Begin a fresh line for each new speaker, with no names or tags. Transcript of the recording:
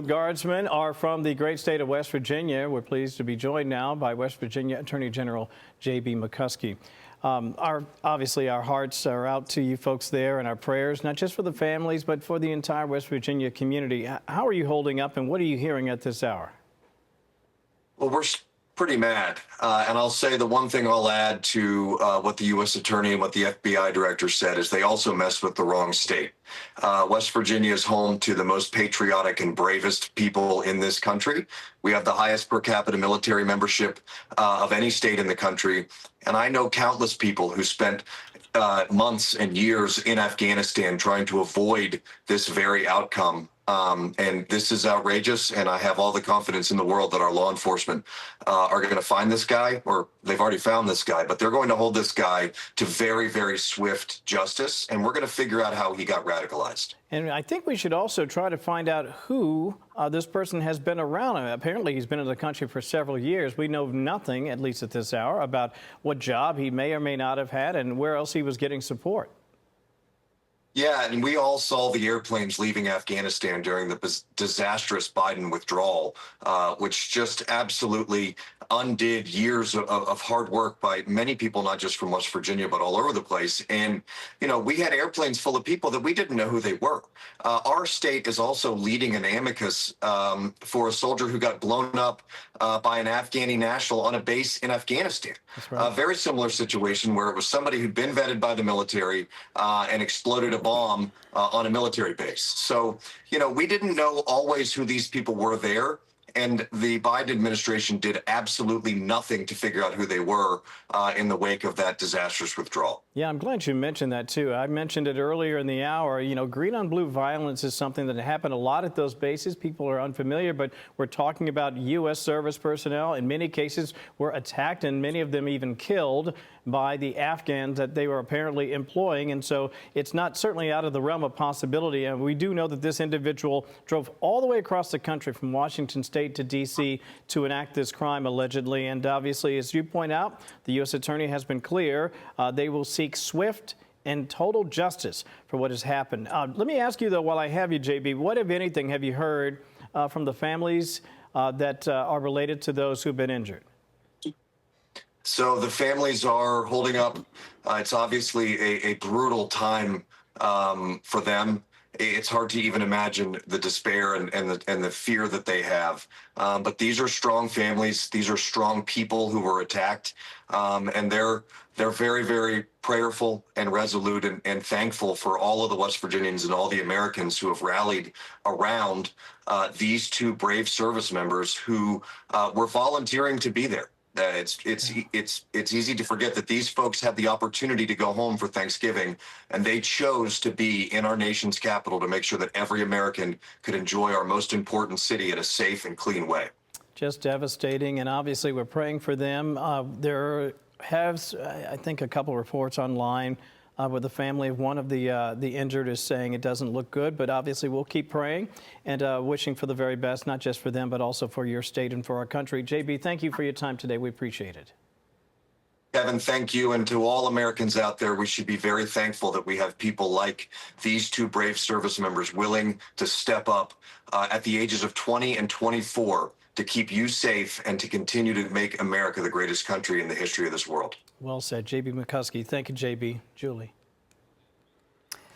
Guardsmen are from the great state of West Virginia. We're pleased to be joined now by West Virginia Attorney General J.B. McCuskey. Obviously, our hearts are out to you folks there, and our prayers, not just for the families, but for the entire West Virginia community. How are you holding up, and what are you hearing at this hour?
Well, we're pretty mad. And I'll say the one thing I'll add to what the U.S. Attorney and what the FBI Director said is they also messed with the wrong state. West Virginia is home to the most patriotic and bravest people in this country. We have the highest per capita military membership of any state in the country. And I know countless people who spent months and years in Afghanistan trying to avoid this very outcome. And this is outrageous, and I have all the confidence in the world that our law enforcement are going to find this guy, or they've already found this guy, but they're going to hold this guy to very, very swift justice, and we're going to figure out how he got radicalized.
And I think we should also try to find out who this person has been around. Apparently, he's been in the country for several years. We know nothing, at least at this hour, about what job he may or may not have had and where else he was getting support.
Yeah, and we all saw the airplanes leaving Afghanistan during the disastrous Biden withdrawal, which just absolutely undid years of hard work by many people, not just from West Virginia, but all over the place. And, you know, we had airplanes full of people that we didn't know who they were. Our state is also leading an amicus for a soldier who got blown up by an Afghani national on a base in Afghanistan.
That's right.
A very similar situation where it was somebody who'd been vetted by the military and exploded a bomb on a military base. So, you know, we didn't know always who these people were there. And the Biden administration did absolutely nothing to figure out who they were in the wake of that disastrous withdrawal.
Yeah, I'm glad you mentioned that, too. I mentioned it earlier in the hour. You know, green on blue violence is something that happened a lot at those bases. People are unfamiliar, but we're talking about U.S. service personnel. In many cases, were attacked and many of them even killed by the Afghans that they were apparently employing. And so it's not certainly out of the realm of possibility. And we do know that this individual drove all the way across the country from Washington State to D.C. to enact this crime, allegedly. And obviously, as you point out, the U.S. Attorney has been clear. They will seek swift and total justice for what has happened. Let me ask you, though, while I have you, J.B., what, if anything, have you heard from the families that are related to those who've been injured?
So the families are holding up. It's obviously a brutal time for them. It's hard to even imagine the despair and the fear that they have. But these are strong families. These are strong people who were attacked, and they're very, very prayerful and resolute and thankful for all of the West Virginians and all the Americans who have rallied around these two brave service members who were volunteering to be there. It's easy to forget that these folks had the opportunity to go home for Thanksgiving, and they chose to be in our nation's capital to make sure that every American could enjoy our most important city in a safe and clean way.
Just devastating, and obviously we're praying for them. There has, I think, a couple of reports online where the family of one of the injured is saying it doesn't look good, but obviously we'll keep praying and wishing for the very best, not just for them, but also for your state and for our country. J.B., thank you for your time today. We appreciate it.
Kevin, thank you. And to all Americans out there, we should be very thankful that we have people like these two brave service members willing to step up at the ages of 20 and 24 to keep you safe and to continue to make America the greatest country in the history of this world.
Well said, J.B. McCuskey. Thank you, J.B. Julie.